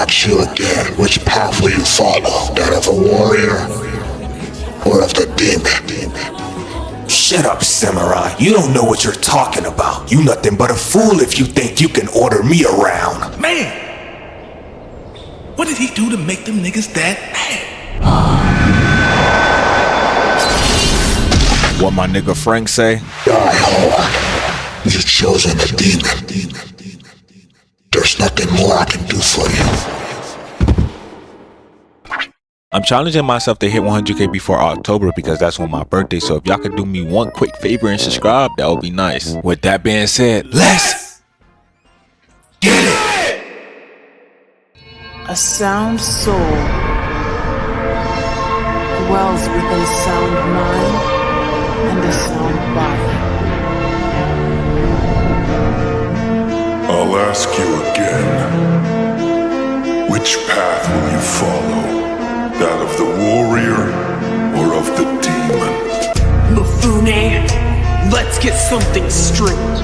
ask you again, which path will you follow? That of the warrior or of the demon? Shut up, samurai. You don't know what you're talking about. You nothing but a fool if you think you can order me around. Man! What did he do to make them niggas that mad? What my nigga Frank say? Die hard. You've chosen a demon. There's nothing more I can do for you. I'm challenging myself to hit 100k before October because that's when my birthday, so if y'all could do me one quick favor and subscribe, that would be nice. With that being said, let's get it! A sound soul dwells within a sound mind and a sound body. I'll ask you again. Which path will you follow? That of the warrior or of the demon? Mifune, let's get something straight.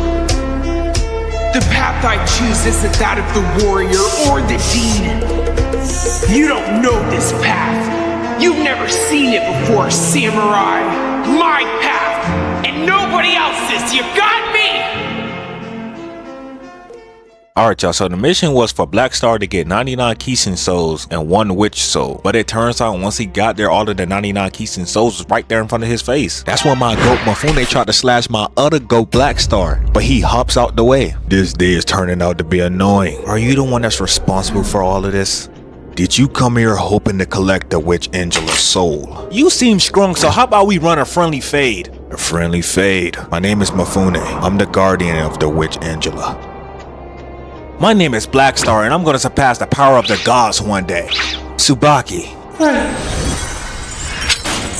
The path I choose isn't that of the warrior or the demon. You don't know this path. You've never seen it before, samurai. My path, and nobody else's. You got me! Alright y'all, so the mission was for Blackstar to get 99 Kishin souls and 1 witch soul. But it turns out once he got there, all of the 99 Kishin souls was right there in front of his face. That's when my goat Mifune tried to slash my other goat Blackstar, but he hops out the way. This day is turning out to be annoying. Are you the one that's responsible for all of this? Did you come here hoping to collect the witch Angela's soul? You seem strong, so how about we run a friendly fade? A friendly fade? My name is Mifune. I'm the guardian of the witch Angela. My name is Blackstar, and I'm gonna surpass the power of the gods one day. Tsubaki.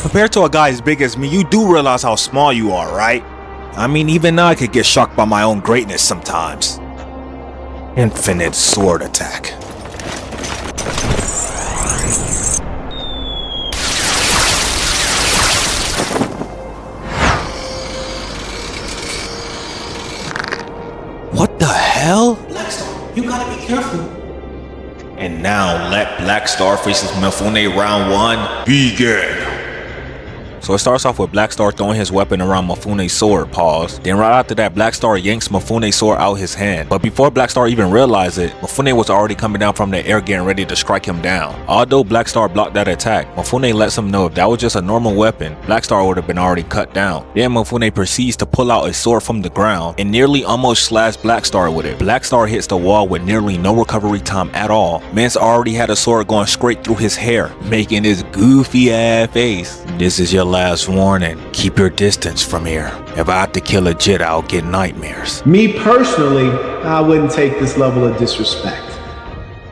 Compared to a guy as big as me, you do realize how small you are, right? I mean, even I could get shocked by my own greatness sometimes. Infinite sword attack. What the hell? Blackstar, you gotta be careful. And now let Blackstar faces Mifune round 1 begin. So it starts off with Blackstar throwing his weapon around Mifune's sword, pause. Then right after that, Blackstar yanks Mifune's sword out his hand. But before Blackstar even realized it, Mifune was already coming down from the air getting ready to strike him down. Although Blackstar blocked that attack, Mifune lets him know if that was just a normal weapon, Blackstar would have been already cut down. Then Mifune proceeds to pull out a sword from the ground and nearly almost slash Blackstar with it. Blackstar hits the wall with nearly no recovery time at all. Man's already had a sword going straight through his hair, making his goofy ass face. This is your last warning. Keep your distance from here. If I have to kill a Jit, I'll get nightmares. Me personally, I wouldn't take this level of disrespect.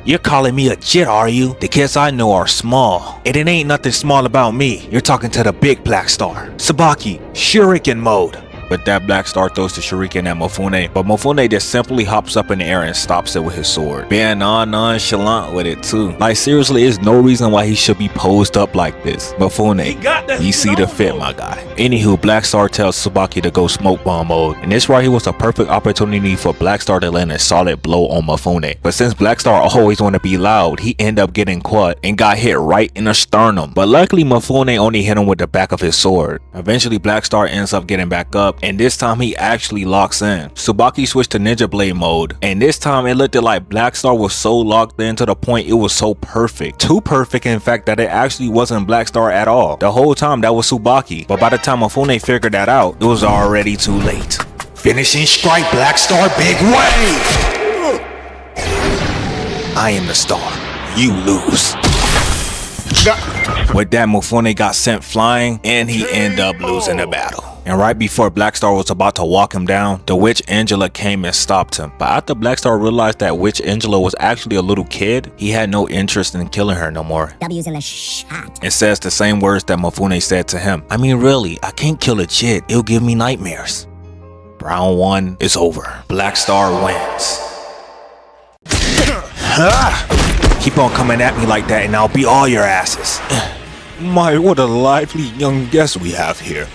You're calling me a Jit, are you? The kids I know are small, and it ain't nothing small about me. You're talking to the big Blackstar. Tsubaki, Shuriken mode. But that Blackstar throws the shuriken at Mifune, but Mifune just simply hops up in the air and stops it with his sword. Being nonchalant with it too. Like seriously, there's no reason why he should be posed up like this. Mifune, you see the fit, my guy. Anywho, Blackstar tells Tsubaki to go smoke bomb mode, and this right here was a perfect opportunity for Blackstar to land a solid blow on Mifune. But since Blackstar always want to be loud, he ended up getting caught and got hit right in the sternum. But luckily Mifune only hit him with the back of his sword. Eventually Blackstar ends up getting back up, and this time he actually locks in. Tsubaki switched to Ninja Blade mode, and this time it looked like Blackstar was so locked in to the point it was so perfect. Too perfect in fact that it actually wasn't Blackstar at all. The whole time that was Tsubaki, but by the time Mifune figured that out, it was already too late. Finishing strike, Blackstar, big wave! I am the star. You lose. With that, Mifune got sent flying, and he ended up losing the battle. And right before Blackstar was about to walk him down, the witch Angela came and stopped him. But after Blackstar realized that witch Angela was actually a little kid, he had no interest in killing her no more. W's in the shot. It says the same words that Mifune said to him. I mean really, I can't kill a Jit, it'll give me nightmares. Round 1 is over. Blackstar wins. Keep on coming at me like that and I'll beat all your asses. My, what a lively young guest we have here.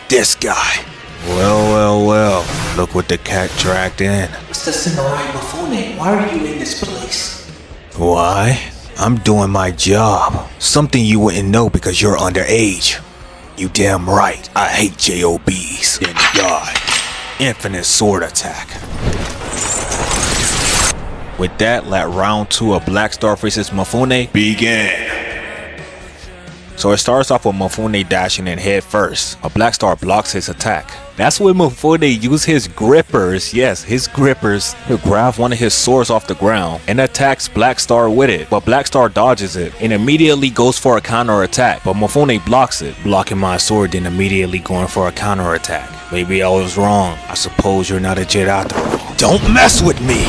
This guy. Well. Look what the cat dragged in. Mr. Samurai Mifune, why are you in this place? Why? I'm doing my job. Something you wouldn't know because you're underage. You damn right. I hate JOBs. Then die. Infinite sword attack. With that, let round 2 of Blackstar vs Mifune begin. So it starts off with Mifune dashing in head first, but Blackstar blocks his attack. That's when Mifune used his grippers, yes, his grippers, to grab one of his swords off the ground and attacks Blackstar with it. But Blackstar dodges it and immediately goes for a counter attack, but Mifune blocks it, blocking my sword then immediately going for a counter attack. Maybe I was wrong. I suppose you're not a Jit after all. Don't mess with me!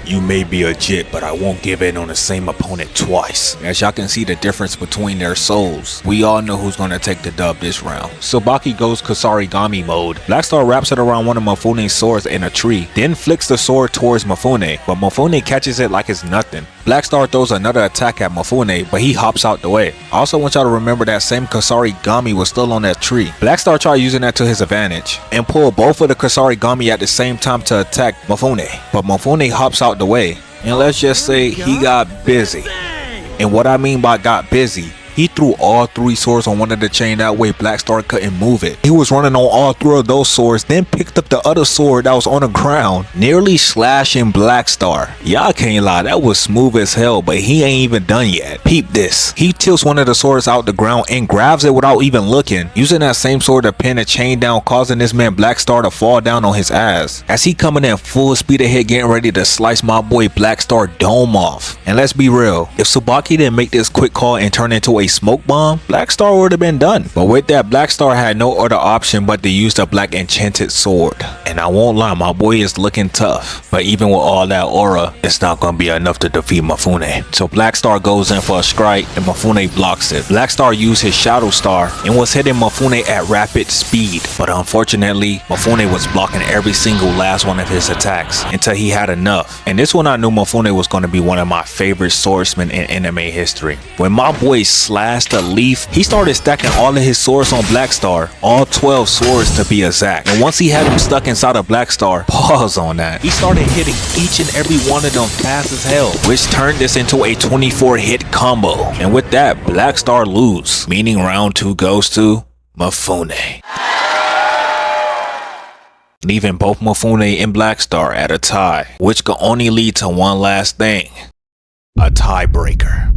You may be a Jit, but I won't give in on the same opponent twice. As y'all can see the difference between their souls, we all know who's gonna take the dub this round. Tsubaki goes Kasarigami mode. Blackstar wraps it around one of Mifune's swords in a tree, then flicks the sword towards Mifune, but Mifune catches it like it's nothing. Blackstar throws another attack at Mifune, but he hops out the way. I also want y'all to remember that same Kasarigami was still on that tree. Blackstar tried using that to his advantage, and pulled both of the Kasarigami at the same time to attack Mifune, but Mifune hops out the way, and let's just say he got busy. And what I mean by got busy, he threw all 3 swords on one of the chain, that way Blackstar couldn't move it. He was running on all 3 of those swords, then picked up the other sword that was on the ground, nearly slashing Blackstar. Y'all can't lie, that was smooth as hell, but he ain't even done yet. Peep this. He tilts one of the swords out the ground and grabs it without even looking, using that same sword to pin a chain down, causing this man Blackstar to fall down on his ass. As he coming in full speed ahead, getting ready to slice my boy Blackstar dome off. And let's be real, if Tsubaki didn't make this quick call and turn into a smoke bomb, Blackstar would have been done. But with that, Blackstar had no other option but to use the black enchanted sword. And I won't lie, my boy is looking tough. But even with all that aura, it's not gonna be enough to defeat Mifune. So Blackstar goes in for a strike and Mifune blocks it. Blackstar used his Shadow Star and was hitting Mifune at rapid speed. But unfortunately, Mifune was blocking every single last one of his attacks until he had enough. And this one I knew Mifune was gonna be one of my favorite swordsmen in anime history. When my boy slashed the leaf, he started stacking all of his swords on Blackstar, all 12 swords to be exact. And once he had him stuck inside of Blackstar, pause on that, he started hitting each and every one of them fast as hell, which turned this into a 24 hit combo. And with that, Blackstar lose, meaning round 2 goes to Mifune, leaving both Mifune and Blackstar at a tie, which could only lead to one last thing: a tiebreaker.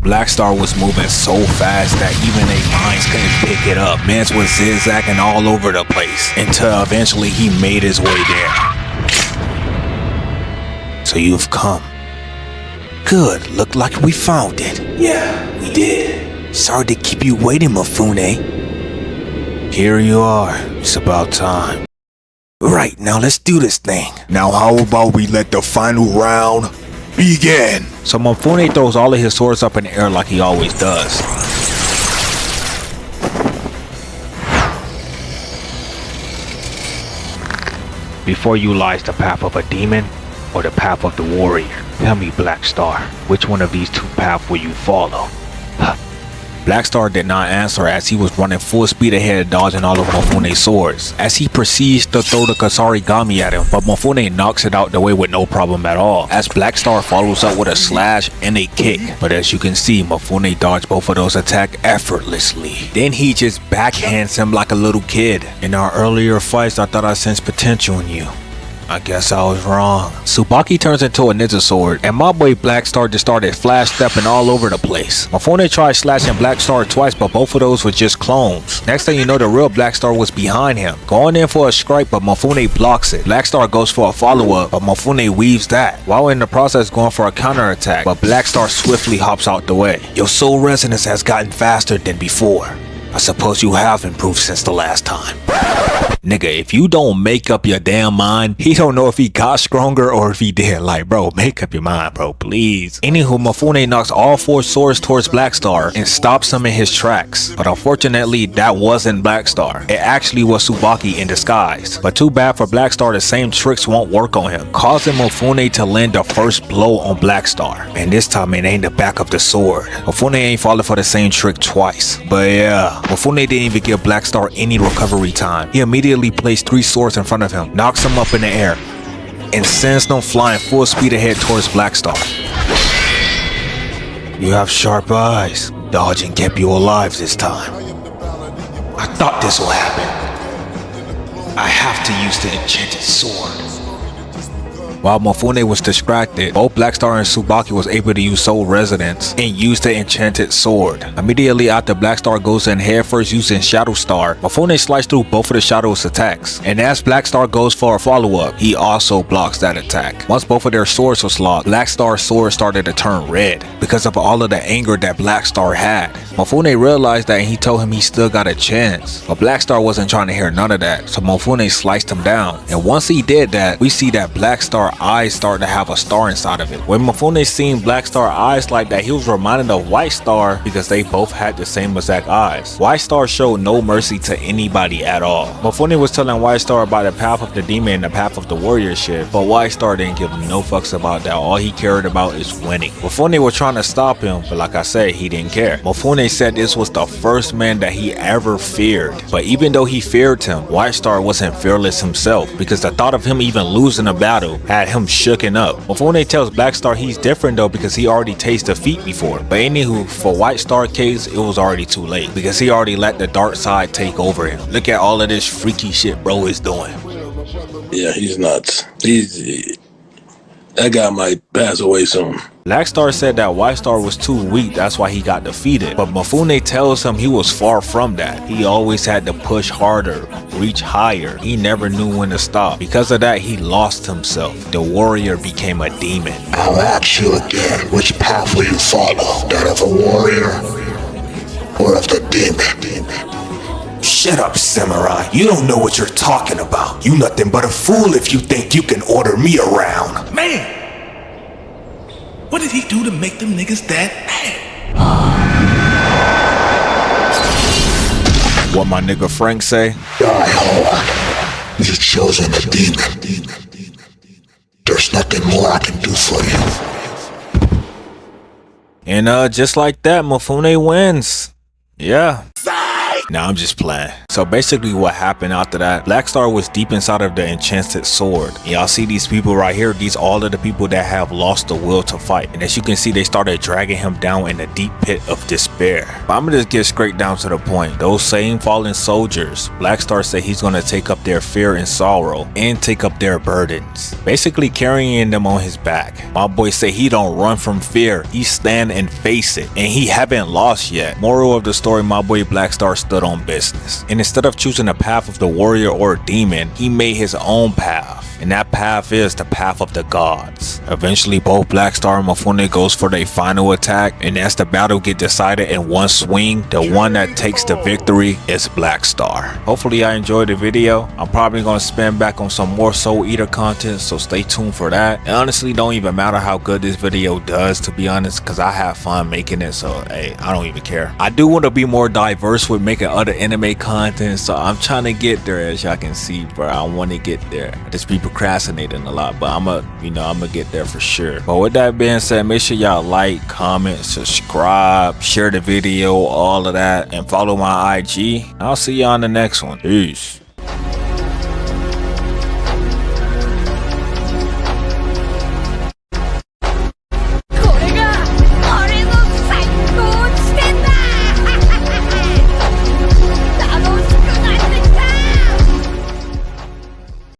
Blackstar was moving so fast that even their minds couldn't pick it up. Mans was zigzagging all over the place until eventually he made his way there. So you've come. Good, looked like we found it. Yeah, we did. Sorry to keep you waiting, Mifune. Here you are. It's about time. Right, now let's do this thing. Now how about we let the final round begin? So Mifune throws all of his swords up in the air like he always does. Before you lies the path of a demon or the path of the warrior. Tell me, Blackstar, which one of these 2 paths will you follow? Blackstar did not answer as he was running full speed ahead, dodging all of Mifune's swords as he proceeds to throw the Kasarigami at him, but Mifune knocks it out the way with no problem at all as Blackstar follows up with a slash and a kick. But as you can see, Mifune dodged both of those attacks effortlessly. Then he just backhands him like a little kid. In our earlier fights, I thought I sensed potential in you. I guess I was wrong. Tsubaki turns into a ninja sword, and my boy Blackstar just started flash stepping all over the place. Mifune tried slashing Blackstar twice, but both of those were just clones. Next thing you know, the real Blackstar was behind him, going in for a strike, but Mifune blocks it. Blackstar goes for a follow-up, but Mifune weaves that, while in the process going for a counter-attack, but Blackstar swiftly hops out the way. Your soul resonance has gotten faster than before. I suppose you have improved since the last time. Nigga, if you don't make up your damn mind, he don't know if he got stronger or if he did. Like, bro, make up your mind, bro, please. Anywho, Mifune knocks all 4 swords towards Blackstar and stops him in his tracks. But unfortunately, that wasn't Blackstar. It actually was Tsubaki in disguise. But too bad for Blackstar, the same tricks won't work on him, causing Mifune to land the first blow on Blackstar. And this time it ain't the back of the sword. Mifune ain't falling for the same trick twice. But yeah, Mifune didn't even give Blackstar any recovery time. He immediately placed 3 swords in front of him, knocks him up in the air, and sends them flying full speed ahead towards Blackstar. You have sharp eyes. Dodging kept you alive this time. I thought this will happen. I have to use the enchanted sword. While Mifune was distracted, both Blackstar and Tsubaki was able to use Soul Resonance and use the enchanted sword. Immediately after Blackstar goes in headfirst using Shadow Star, Mifune sliced through both of the Shadow's attacks. And as Blackstar goes for a follow-up, he also blocks that attack. Once both of their swords was locked, Blackstar's sword started to turn red because of all of the anger that Blackstar had. Mifune realized that and he told him he still got a chance. But Blackstar wasn't trying to hear none of that, so Mifune sliced him down. And once he did that, we see that Blackstar eyes started to have a star inside of it. When Mifune seen Blackstar eyes like that, he was reminded of White Star because they both had the same exact eyes. White Star showed no mercy to anybody at all. Mifune was telling White Star about the path of the demon and the path of the warrior shit, but White Star didn't give him no fucks about that. All he cared about is winning. Mifune was trying to stop him, but like I said, he didn't care. Mifune said this was the first man that he ever feared. But even though he feared him, White Star wasn't fearless himself because the thought of him even losing a battle had him shooken up. Mifune tells Blackstar he's different though because he already tasted defeat before. But anywho, for White Star case, it was already too late because he already let the dark side take over him. Look at all of this freaky shit bro is doing. Yeah, he's nuts. That guy might pass away soon. Blackstar said that White Star was too weak, that's why he got defeated. But Mifune tells him he was far from that. He always had to push harder, reach higher. He never knew when to stop. Because of that, he lost himself. The warrior became a demon. I'll ask you again, which path will you follow? That of a warrior or of the demon? Shut up, Samurai. You don't know what you're talking about. You nothing but a fool if you think you can order me around. Man! What did he do to make them niggas that mad? What my nigga Frank say? Die hard. You've chosen a demon. There's nothing more I can do for you. And just like that, Mifune wins. Yeah. Nah, I'm just playing. So basically what happened after that, Blackstar was deep inside of the enchanted sword. And y'all see these people right here, these all of the people that have lost the will to fight. And as you can see, they started dragging him down in a deep pit of despair. But I'm gonna just get straight down to the point. Those same fallen soldiers, Blackstar said he's gonna take up their fear and sorrow and take up their burdens, basically carrying them on his back. My boy say he don't run from fear, he stand and face it, and he haven't lost yet. Moral of the story, my boy Blackstar stood on business, and instead of choosing the path of the warrior or demon, he made his own path, and that path is the path of the gods. Eventually both Blackstar and Mifune goes for their final attack, and as the battle get decided in one swing, the one that takes the victory is Blackstar. Hopefully I enjoyed the video. I'm probably gonna spend back on some more Soul Eater content, so stay tuned for that. And honestly, don't even matter how good this video does, to be honest, because I have fun making it, so hey, I don't even care. I do want to be more diverse with making other anime content, so I'm trying to get there. As y'all can see, bro, I want to get there. I just be procrastinating a lot, but I'm gonna get there for sure. But with that being said, make sure y'all like, comment, subscribe, share the video, all of that, and follow my IG. I'll see y'all on the next one. Peace.